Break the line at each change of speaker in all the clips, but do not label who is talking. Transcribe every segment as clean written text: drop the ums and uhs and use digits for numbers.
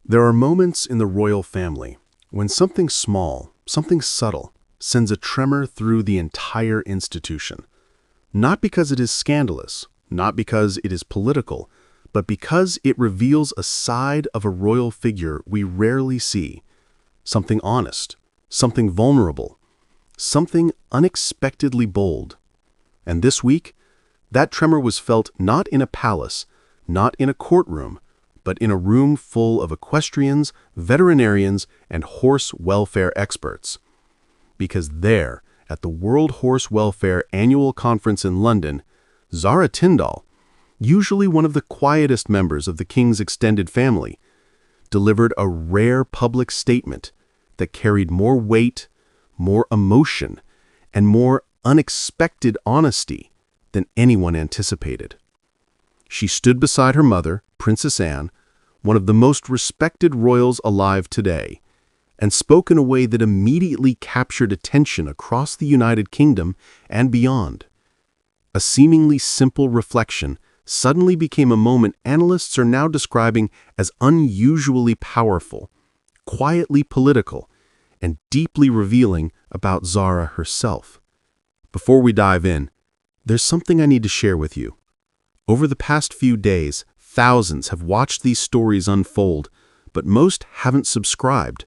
There are moments in the royal family when something small, something subtle, sends a tremor through the entire institution. Not because it is scandalous, not because it is political, but because it reveals a side of a royal figure we rarely see. Something honest, something vulnerable, something unexpectedly bold. And this week, that tremor was felt not in a palace, not in a courtroom, but in a room full of equestrians, veterinarians, and horse welfare experts. Because there, at the World Horse Welfare Annual Conference in London, Zara Tindall, usually one of the quietest members of the King's extended family, delivered a rare public statement that carried more weight, more emotion, and more unexpected honesty than anyone anticipated. She stood beside her mother, Princess Anne, one of the most respected royals alive today, and spoke in a way that immediately captured attention across the United Kingdom and beyond. A seemingly simple reflection suddenly became a moment analysts are now describing as unusually powerful, quietly political, and deeply revealing about Zara herself. Before we dive in, there's something I need to share with you. Over the past few days, thousands have watched these stories unfold, but most haven't subscribed.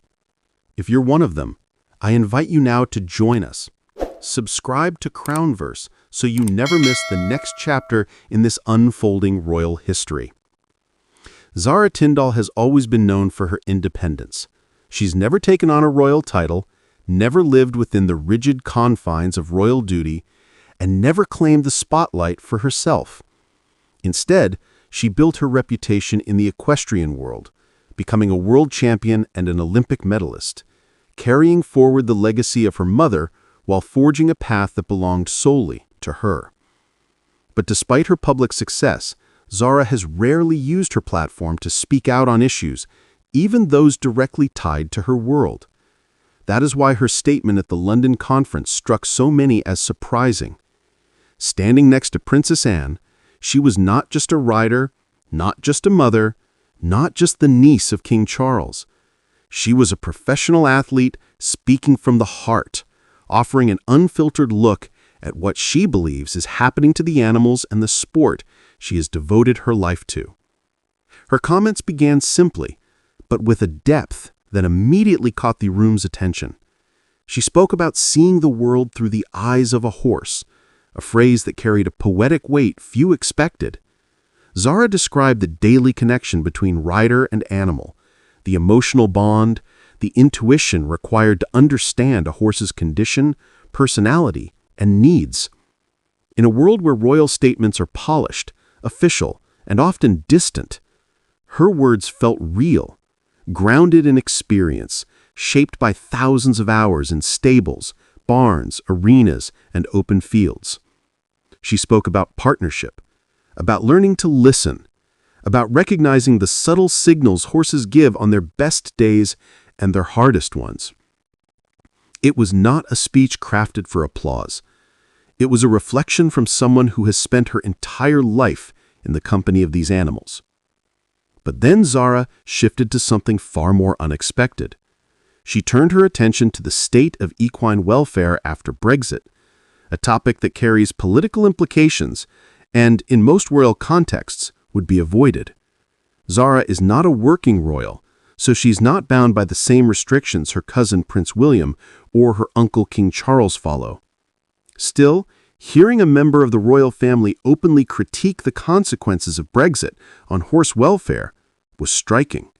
If you're one of them, I invite you now to join us. Subscribe to Crownverse so you never miss the next chapter in this unfolding royal history. Zara Tindall has always been known for her independence. She's never taken on a royal title, never lived within the rigid confines of royal duty, and never claimed the spotlight for herself. Instead, she built her reputation in the equestrian world, becoming a world champion and an Olympic medalist, carrying forward the legacy of her mother while forging a path that belonged solely to her. But despite her public success, Zara has rarely used her platform to speak out on issues, even those directly tied to her world. That is why her statement at the London conference struck so many as surprising. Standing next to Princess Anne, she was not just a rider, not just a mother, not just the niece of King Charles. She was a professional athlete speaking from the heart, offering an unfiltered look at what she believes is happening to the animals and the sport she has devoted her life to. Her comments began simply, but with a depth that immediately caught the room's attention. She spoke about seeing the world through the eyes of a horse, a phrase that carried a poetic weight few expected. Zara described the daily connection between rider and animal, the emotional bond, the intuition required to understand a horse's condition, personality, and needs. In a world where royal statements are polished, official, and often distant, her words felt real, grounded in experience, shaped by thousands of hours in stables, barns, arenas, and open fields. She spoke about partnership, about learning to listen, about recognizing the subtle signals horses give on their best days and their hardest ones. It was not a speech crafted for applause. It was a reflection from someone who has spent her entire life in the company of these animals. But then Zara shifted to something far more unexpected. She turned her attention to the state of equine welfare after Brexit, a topic that carries political implications and, in most royal contexts, would be avoided. Zara is not a working royal, so she's not bound by the same restrictions her cousin Prince William or her uncle King Charles follow. Still, hearing a member of the royal family openly critique the consequences of Brexit on horse welfare was striking.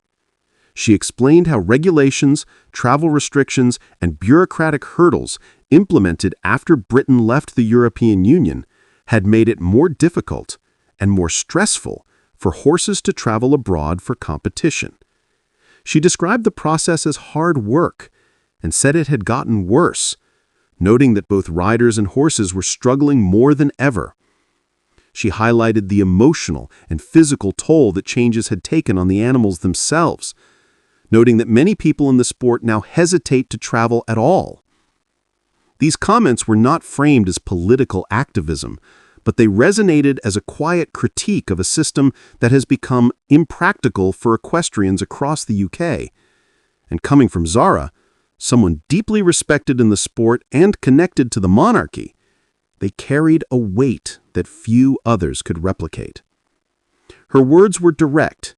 She explained how regulations, travel restrictions, and bureaucratic hurdles implemented after Britain left the European Union had made it more difficult and more stressful for horses to travel abroad for competition. She described the process as hard work and said it had gotten worse, noting that both riders and horses were struggling more than ever. She highlighted the emotional and physical toll that changes had taken on the animals themselves, noting that many people in the sport now hesitate to travel at all. These comments were not framed as political activism, but they resonated as a quiet critique of a system that has become impractical for equestrians across the UK. And coming from Zara, someone deeply respected in the sport and connected to the monarchy, they carried a weight that few others could replicate. Her words were direct,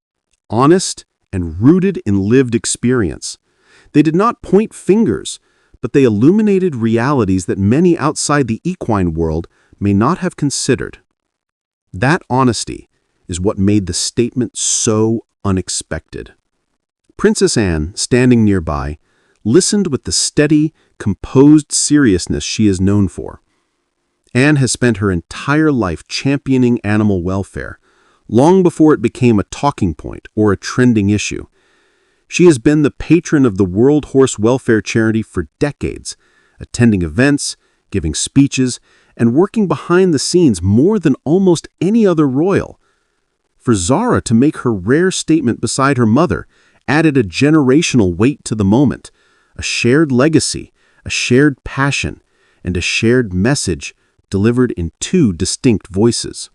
honest, and rooted in lived experience. They did not point fingers, but they illuminated realities that many outside the equine world may not have considered. That honesty is what made the statement so unexpected. Princess Anne, standing nearby, listened with the steady, composed seriousness she is known for. Anne has spent her entire life championing animal welfare, long before it became a talking point or a trending issue. She has been the patron of the World Horse Welfare Charity for decades, attending events, giving speeches, and working behind the scenes more than almost any other royal. For Zara to make her rare statement beside her mother added a generational weight to the moment, a shared legacy, a shared passion, and a shared message delivered in two distinct voices.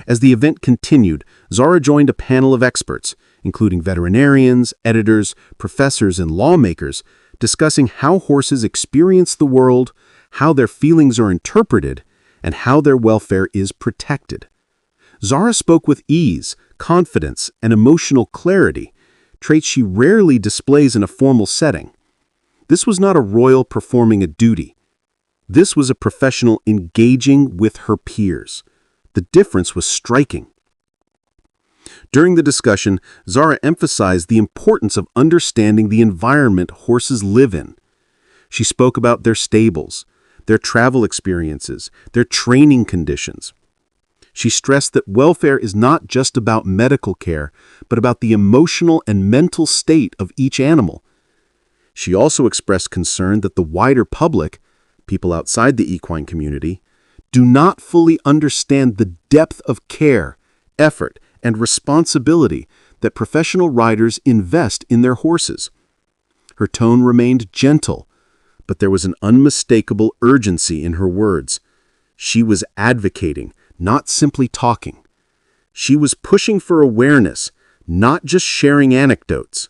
As the event continued, Zara joined a panel of experts, including veterinarians, editors, professors, and lawmakers, discussing how horses experience the world, how their feelings are interpreted, and how their welfare is protected. Zara spoke with ease, confidence, and emotional clarity, traits she rarely displays in a formal setting. This was not a royal performing a duty. This was a professional engaging with her peers. The difference was striking. During the discussion, Zara emphasized the importance of understanding the environment horses live in. She spoke about their stables, their travel experiences, their training conditions. She stressed that welfare is not just about medical care, but about the emotional and mental state of each animal. She also expressed concern that the wider public, people outside the equine community, do not fully understand the depth of care, effort, and responsibility that professional riders invest in their horses. Her tone remained gentle, but there was an unmistakable urgency in her words. She was advocating, not simply talking. She was pushing for awareness, not just sharing anecdotes.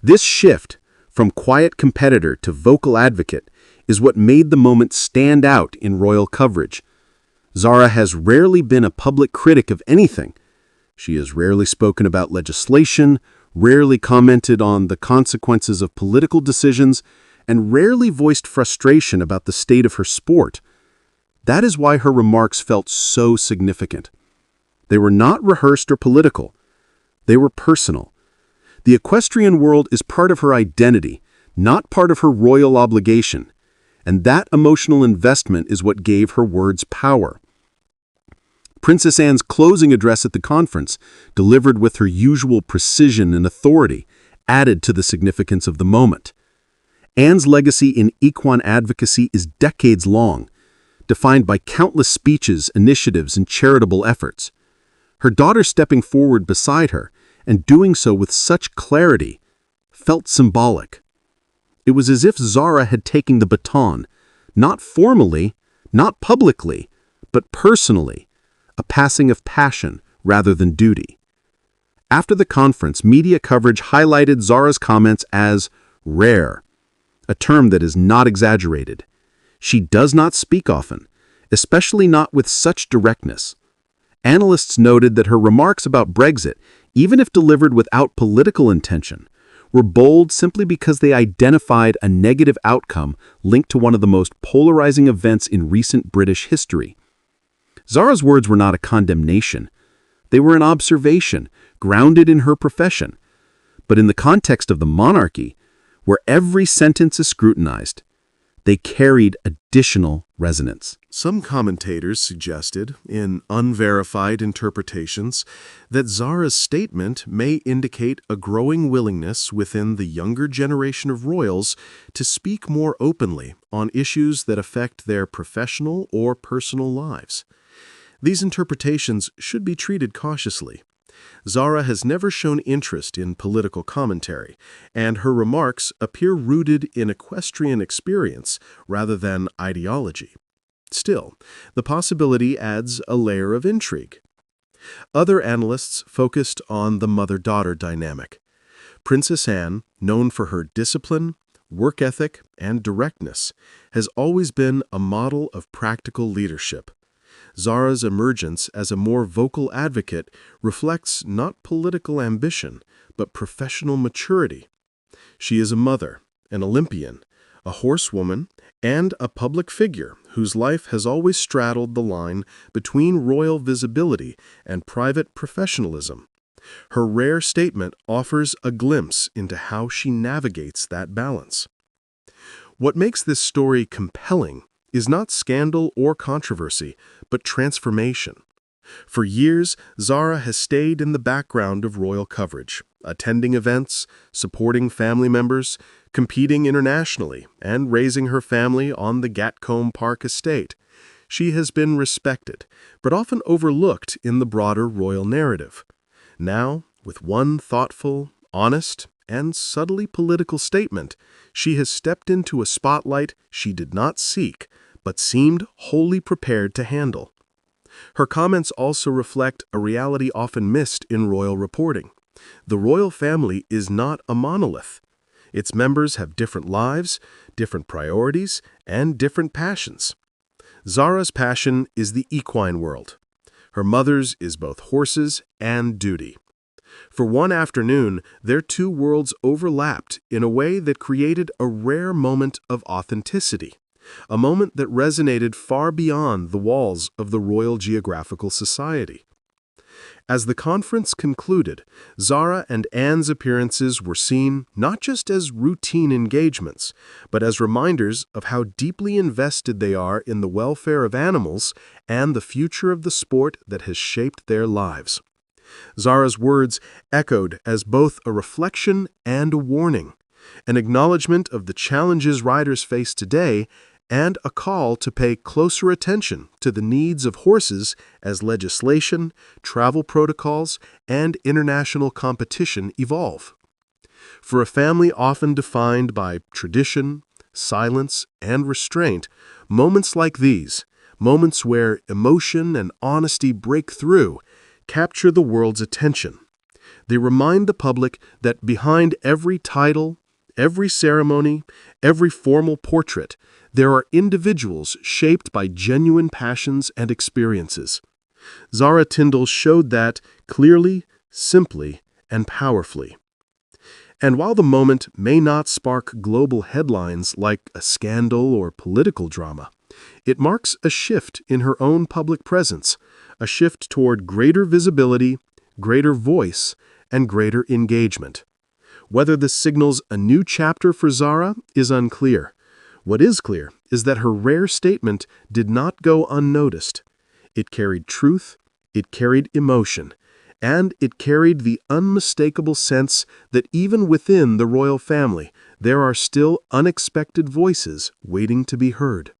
This shift from quiet competitor to vocal advocate is what made the moment stand out in royal coverage. Zara has rarely been a public critic of anything. She has rarely spoken about legislation, rarely commented on the consequences of political decisions, and rarely voiced frustration about the state of her sport. That is why her remarks felt so significant. They were not rehearsed or political. They were personal. The equestrian world is part of her identity, not part of her royal obligation, and that emotional investment is what gave her words power. Princess Anne's closing address at the conference, delivered with her usual precision and authority, added to the significance of the moment. Anne's legacy in equine advocacy is decades long, defined by countless speeches, initiatives, and charitable efforts. Her daughter stepping forward beside her, and doing so with such clarity, felt symbolic. It was as if Zara had taken the baton, not formally, not publicly, but personally, a passing of passion rather than duty. After the conference, media coverage highlighted Zara's comments as rare, a term that is not exaggerated. She does not speak often, especially not with such directness. Analysts noted that her remarks about Brexit, even if delivered without political intention, were bold simply because they identified a negative outcome linked to one of the most polarizing events in recent British history. Zara's words were not a condemnation. They were an observation, grounded in her profession. But in the context of the monarchy, where every sentence is scrutinized, they carried additional resonance.
Some commentators suggested, in unverified interpretations, that Zara's statement may indicate a growing willingness within the younger generation of royals to speak more openly on issues that affect their professional or personal lives. These interpretations should be treated cautiously. Zara has never shown interest in political commentary, and her remarks appear rooted in equestrian experience rather than ideology. Still, the possibility adds a layer of intrigue. Other analysts focused on the mother-daughter dynamic. Princess Anne, known for her discipline, work ethic, and directness, has always been a model of practical leadership. Zara's emergence as a more vocal advocate reflects not political ambition, but professional maturity. She is a mother, an Olympian, a horsewoman, and a public figure whose life has always straddled the line between royal visibility and private professionalism. Her rare statement offers a glimpse into how she navigates that balance. What makes this story compelling is not scandal or controversy, but transformation. For years, Zara has stayed in the background of royal coverage, attending events, supporting family members, competing internationally, and raising her family on the Gatcombe Park estate. She has been respected, but often overlooked in the broader royal narrative. Now, with one thoughtful, honest, and subtly political statement, she has stepped into a spotlight she did not seek, but seemed wholly prepared to handle. Her comments also reflect a reality often missed in royal reporting. The royal family is not a monolith. Its members have different lives, different priorities, and different passions. Zara's passion is the equine world. Her mother's is both horses and duty. For one afternoon, their two worlds overlapped in a way that created a rare moment of authenticity, a moment that resonated far beyond the walls of the Royal Geographical Society. As the conference concluded, Zara and Anne's appearances were seen not just as routine engagements, but as reminders of how deeply invested they are in the welfare of animals and the future of the sport that has shaped their lives. Zara's words echoed as both a reflection and a warning, an acknowledgement of the challenges riders face today and a call to pay closer attention to the needs of horses as legislation, travel protocols, and international competition evolve. For a family often defined by tradition, silence, and restraint, moments like these, moments where emotion and honesty break through, capture the world's attention. They remind the public that behind every title, every ceremony, every formal portrait, there are individuals shaped by genuine passions and experiences. Zara Tindall showed that clearly, simply, and powerfully. And while the moment may not spark global headlines like a scandal or political drama, it marks a shift in her own public presence, a shift toward greater visibility, greater voice, and greater engagement. Whether this signals a new chapter for Zara is unclear. What is clear is that her rare statement did not go unnoticed. It carried truth, it carried emotion, and it carried the unmistakable sense that even within the royal family, there are still unexpected voices waiting to be heard.